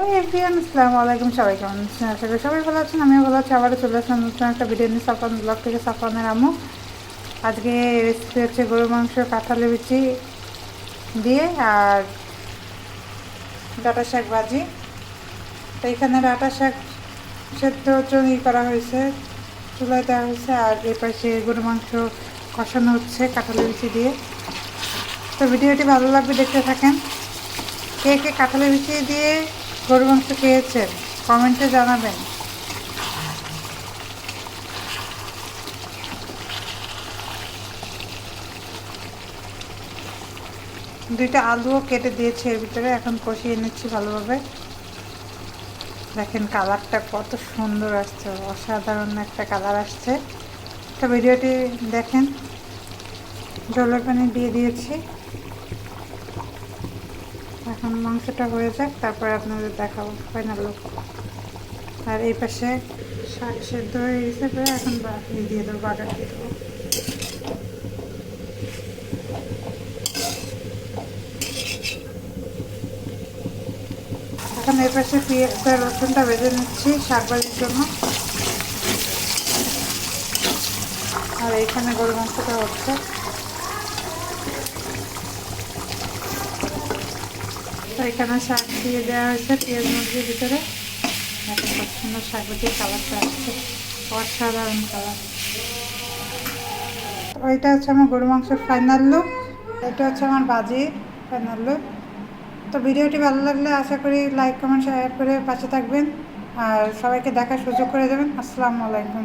Everyone আসসালামু আলাইকুম, সবাই কেমন আছেন? আশা করি সবাই ভালো আছেন। আমিও ভালো আছি। আবারও চলে আসলাম নতুন একটা ভিডিও নিয়ে সাফান ব্লগ থেকে। সাফানের আম্মু আজকে রেসিপি হচ্ছে গরুর মাংস কাঁঠালের বিচি দিয়ে আর ডাঁটা শাক ভাজি। তো এখানে ডাঁটা শাক সেদ্ধ করা হয়েছে, চুলায় দেওয়া হয়েছে, আর এই পাশে গরুর মাংস কষানো হচ্ছে কাঁঠালের বিচি দিয়ে। তো ভিডিওটি ভালো লাগবে, দেখতে থাকেন। কে কে কাঁঠালের বিচি দিয়ে গরুর মাংস খেয়েছেন কমেন্টে জানাবেন। দুইটা আলুও কেটে দিয়েছি এর ভিতরে, এখন কষিয়ে নিচ্ছি ভালোভাবে। দেখেন কালারটা কত সুন্দর আসছে, অসাধারণ একটা কালার আসছে। তো ভিডিওটি দেখেন। জলের পানি দিয়ে দিয়েছি, এখন মাংসটা হয়ে যাক, তারপরে আপনাদের দেখাবো ফাইনাল লুক। আর এই পাশে শাক সেদ্ধ হয়ে গেছে, এখন দিয়ে দেবো, বাগার দিয়ে দেবো। এখন এই পাশে পেঁয়াজ রসুনটা ভেজে নিচ্ছি শাক ভাজির জন্য। আর এইখানে গরু মাংসটা হচ্ছে। তো এখানে শাক দিয়ে দেওয়া হয়েছে পেঁয়াজ মরিচের ভিতরে। এখন কত সুন্দর শাক ভাজির কালারটা আসছে, অসাধারণ কালার। তো এইটা হচ্ছে আমার গরু মাংসের ফাইনাল লুক, এটা হচ্ছে আমার ভাজির ফাইনাল লুক। তো ভিডিওটি ভালো লাগলে আশা করি লাইক কমেন্ট শেয়ার করে পাশে থাকবেন, আর সবাইকে দেখার সুযোগ করে দেবেন। আসসালামু আলাইকুম।